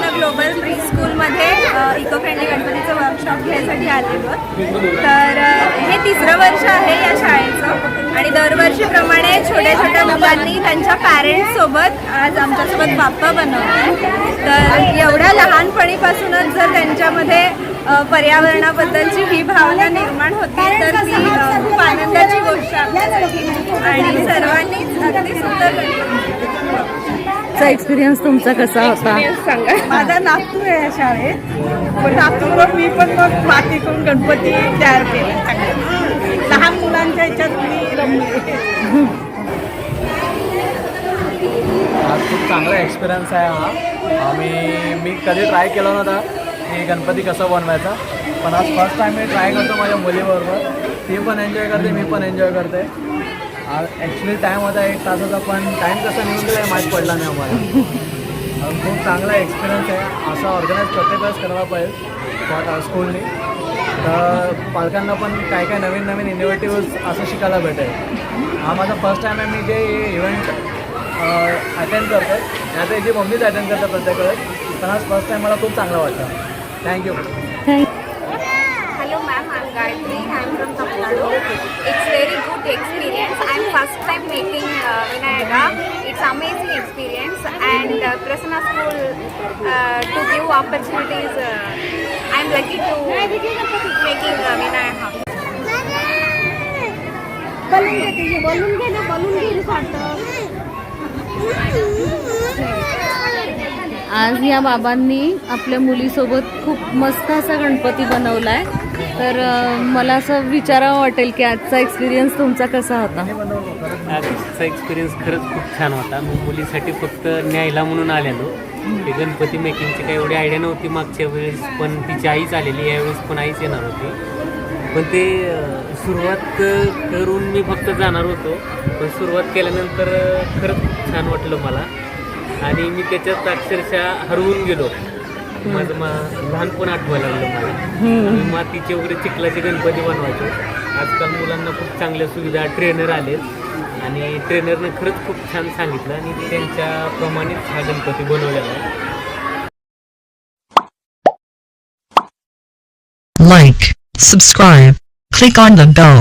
पूर्ण global pre स्कूलमध्ये eco friendly गणपतीचं वर्कशॉप घ्यायसाठी आलेलो. तर हे 3रं वर्ष आहे या शाळेचं आणि दरवर्षीप्रमाणे छोट्या छोट्या मुलांनी त्यांच्या पॅरेंट्ससोबत आज आमच्यासोबत बाप्पा बनवतात. तर एवढ्या लहानपणीपासूनच जर त्यांच्यामध्ये पर्यावरणाबद्दलची ही भावना निर्माण होते तर ती खूप आनंदाची गोष्ट आपल्यासाठी आणि सर्वांनीच अगदी सुंदर एक्सपिरियन्स तुमचा कसा होता सांगा. माझा नागपूर आहे या शाळेत, पण नागपूरवर मी पण मग माती करून गणपती तयार केले. लहान मुलांच्या ह्याच्यात मी रमले. आज खूप चांगला एक्सपिरियन्स आहे हा. मी कधी ट्राय केला नव्हता की गणपती कसं बनवायचा, पण आज फर्स्ट टाईम मी ट्राय करतो माझ्या मुलीबरोबर. ती पण एन्जॉय करते, मी पण एन्जॉय करते. ॲक्च्युली टाईम होता 1 तासाचा, पण टाईम कसा निघून गेला माहीत पडला नाही आम्हाला. खूप चांगला एक्सपिरियन्स आहे. असं ऑर्गनाईज प्रत्येक वेळेस करायला पाहिजे स्कूलनी, तर पालकांना पण काय काय नवीन नवीन इनोव्हेटिव्ह असं शिकायला भेटेल. हा माझा फर्स्ट टाईम आहे मी जे इव्हेंट अटेंड करतो आहे. आता याची मम्मीच अटेंड करते प्रत्येक वेळेस, पण आज फर्स्ट टाईम मला खूप चांगलं वाटतं. Thank you. Hello ma'am, I'm Gayatri. I'm from Tamil Nadu. It's very good experience. I'm first time making Vinayaka. It's amazing experience and Prasanna School to give opportunities. I'm lucky to making Vinayaka. balloon घे ना. आज या बाबांनी आपल्या मुलीसोबत खूप मस्त असा गणपती बनवलाय. तर मला असं विचारावं वाटेल की आजचा एक्सपिरियन्स तुमचा कसा होता. आजचा एक्सपिरियन्स खरंच खूप छान होता. मी मुलीसाठी फक्त न्यायला म्हणून आलेलो. ते गणपती मेकिंगची काही एवढी आयडिया नव्हती. मागच्या वेळेस पण तिची आईच आलेली, यावेळेस पण आईच येणार होती. पण ते सुरुवात करून मी फक्त जाणार होतो, पण सुरुवात केल्यानंतर खरंच खूप छान वाटलं मला आणि मी त्याच्यात अक्षरशः हरवून गेलो. माझं लहानपण आठवायला लागलं मला. मी मातीचे वगैरे चिखलाचे गणपती बनवायचो. आजकाल मुलांना खूप चांगल्या सुविधा, ट्रेनर आलेत आणि ट्रेनरने खरंच खूप छान सांगितलं आणि त्यांच्याप्रमाणेच हा गणपती बनवलेला आहे. Like, subscribe, click on the bell.